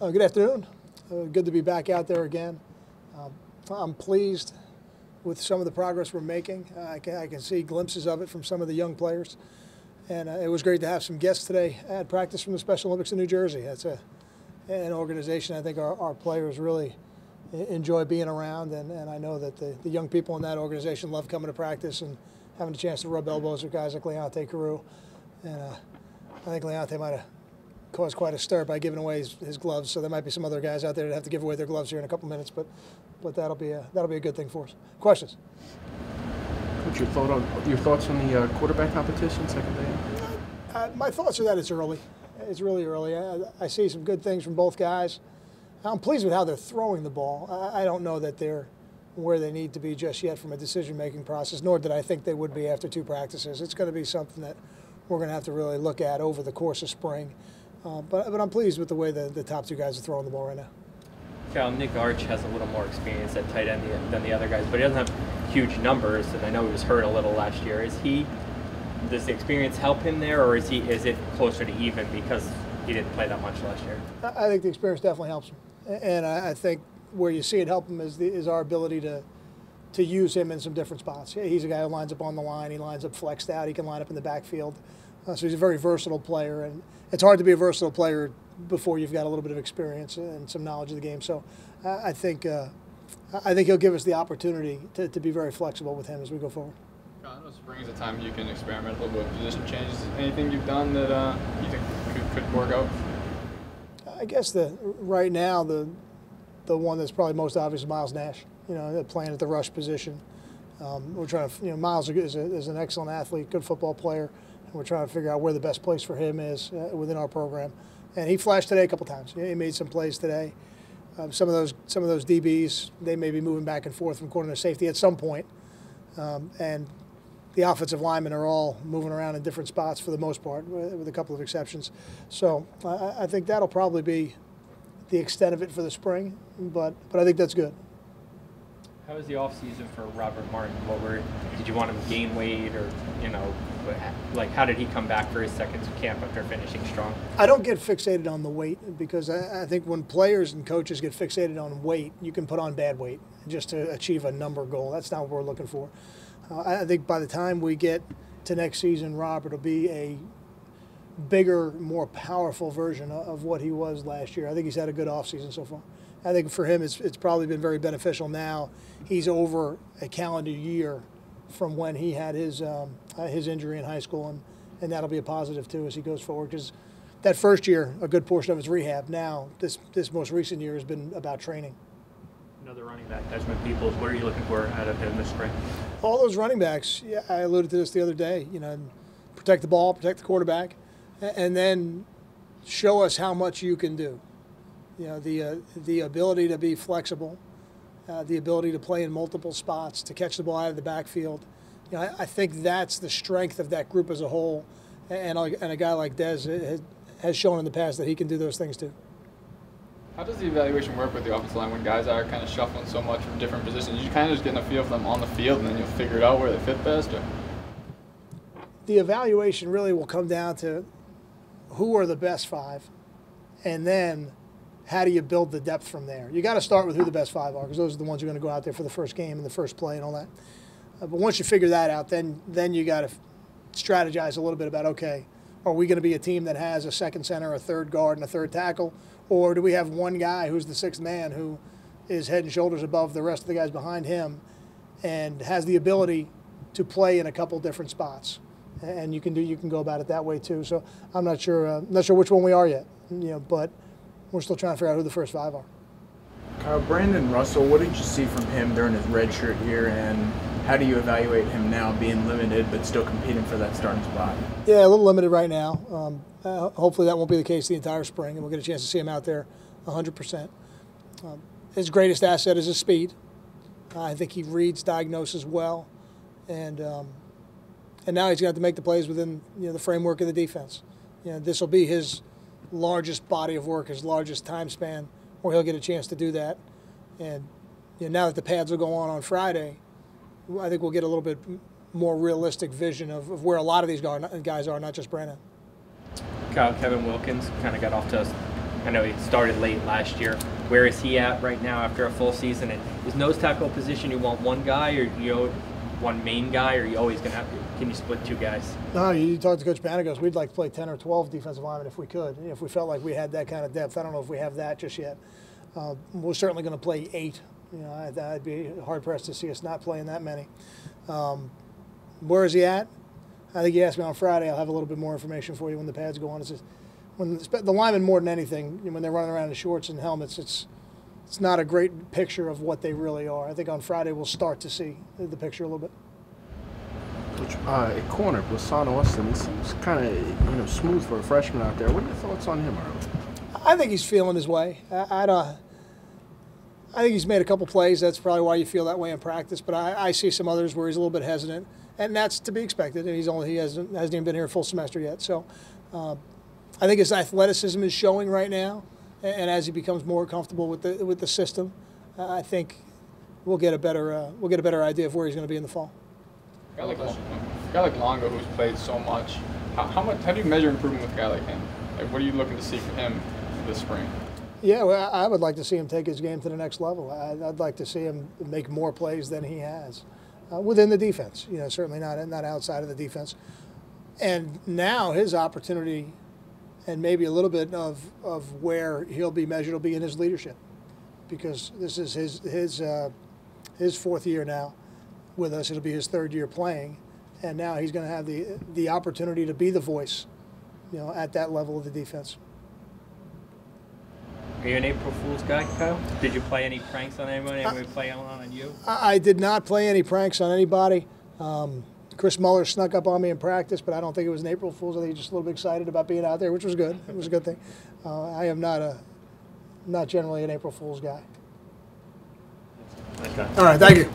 Good afternoon. Good to be back out there again. I'm pleased with some of the progress we're making. I can see glimpses of it from some of the young players. And it was great to have some guests today at practice from the Special Olympics in New Jersey. That's an organization I think our players really enjoy being around. And I know that the young people in that organization love coming to practice and having a chance to rub elbows with guys like Leonte Carew. And I think Leonte might have caused quite a stir by giving away his gloves, so there might be some other guys out there that have to give away their gloves here in a couple minutes, but that'll be a good thing for us. Questions? Coach, your thoughts on the quarterback competition second day? My thoughts are that it's early. It's really early. I see some good things from both guys. I'm pleased with how they're throwing the ball. I don't know that they're where they need to be just yet from a decision-making process, nor did I think they would be after 2 practices. It's going to be something that we're going to have to really look at over the course of spring. But I'm pleased with the way the top 2 guys are throwing the ball right now. Cal, Nick Arch has a little more experience at tight end than the other guys, but he doesn't have huge numbers, and I know he was hurt a little last year. Does the experience help him there, or is it closer to even because he didn't play that much last year? I think the experience definitely helps him, and I think where you see it help him is our ability to use him in some different spots. He's a guy who lines up on the line. He lines up flexed out. He can line up in the backfield. So he's a very versatile player, and it's hard to be a versatile player before you've got a little bit of experience and some knowledge of the game. So I think he'll give us the opportunity to be very flexible with him as we go forward. I know spring is a time you can experiment a little bit with position changes. Anything you've done that you think could work out? I guess right now the one that's probably most obvious is Miles Nash. Playing at the rush position. We're trying to. Miles is an excellent athlete, good football player. We're trying to figure out where the best place for him is within our program, and he flashed today a couple times. He made some plays today. Some of those DBs, they may be moving back and forth from corner to safety at some point, and the offensive linemen are all moving around in different spots for the most part, with a couple of exceptions. So I think that'll probably be the extent of it for the spring, but I think that's good. How was the off season for Robert Martin? Did you want him to gain weight, or how did he come back for his second camp after finishing strong? I don't get fixated on the weight, because I think when players and coaches get fixated on weight, you can put on bad weight just to achieve a number goal. That's not what we're looking for. I think by the time we get to next season, Robert will be a bigger, more powerful version of what he was last year. I think he's had a good offseason so far. I think for him it's probably been very beneficial now. He's over a calendar year from when he had his injury in high school, and that'll be a positive too as he goes forward, because that first year, a good portion of his rehab. Now, this most recent year has been about training. Another running back, Desmond Peoples, what are you looking for out of him this spring? All those running backs, I alluded to this the other day, protect the ball, protect the quarterback, and then show us how much you can do. The ability to be flexible, the ability to play in multiple spots, to catch the ball out of the backfield. I think that's the strength of that group as a whole, and a guy like Des has shown in the past that he can do those things too. How does the evaluation work with the offensive line when guys are kind of shuffling so much from different positions? You kind of just getting a feel for them on the field, and then you'll figure it out where they fit best? Or? The evaluation really will come down to who are the best 5, and then how do you build the depth from there? You got to start with who the best 5 are, because those are the ones who are going to go out there for the first game and the first play and all that. But once you figure that out, then you got to strategize a little bit about, okay, are we going to be a team that has a second center, a third guard, and a third tackle, or do we have one guy who's the 6th man who is head and shoulders above the rest of the guys behind him and has the ability to play in a couple different spots? And you can go about it that way too. So I'm not sure which one we are yet, but we're still trying to figure out who the first 5 are. Kyle, Brandon Russell, what did you see from him during his redshirt year, and how do you evaluate him now being limited but still competing for that starting spot? Yeah, a little limited right now. Hopefully that won't be the case the entire spring, and we'll get a chance to see him out there 100%. His greatest asset is his speed. I think he reads diagnosis well, and now he's going to have to make the plays within the framework of the defense. This will be his largest body of work, his largest time span, where he'll get a chance to do that. And now that the pads will go on Friday, I think we'll get a little bit more realistic vision of where a lot of these guys are, not just Brandon. Kevin Wilkins kind of got off to I know he started late last year. Where is he at right now after a full season? And is nose tackle position you want one guy, or one main guy, or you always gonna have? Can you split two guys? No, you talk to Coach Panagos. We'd like to play 10 or 12 defensive linemen if we could. If we felt like we had that kind of depth. I don't know if we have that just yet. We're certainly going to play 8. I'd be hard pressed to see us not playing that many. Where is he at? I think you asked me on Friday. I'll have a little bit more information for you when the pads go on. It's just, when the linemen, more than anything, when they're running around in shorts and helmets, it's not a great picture of what they really are. I think on Friday we'll start to see the picture a little bit. Coach, at corner, Pisano Essence, he seems kind of smooth for a freshman out there. What are your thoughts on him early? I think he's feeling his way. I think he's made a couple plays. That's probably why you feel that way in practice. But I see some others where he's a little bit hesitant, and that's to be expected. And he hasn't even been here a full semester yet. So I think his athleticism is showing right now, and as he becomes more comfortable with the system, I think we'll get a better idea of where he's going to be in the fall. A guy like Longo, who's played so much, how do you measure improvement with a guy like him? Like, what are you looking to see from him this spring? Yeah, well, I would like to see him take his game to the next level. I'd like to see him make more plays than he has within the defense. Certainly not outside of the defense. And now his opportunity, and maybe a little bit of where he'll be measured, will be in his leadership, because this is his 4th year now with us. It'll be his 3rd year playing, and now he's going to have the opportunity to be the voice, at that level of the defense. Are you an April Fool's guy, Kyle? Did you play any pranks on anyone? Anyone play on you? I did not play any pranks on anybody. Chris Muller snuck up on me in practice, but I don't think it was an April Fool's. I think he was just a little bit excited about being out there, which was good. It was a good thing. I am not generally an April Fool's guy. Okay. All right, thank you.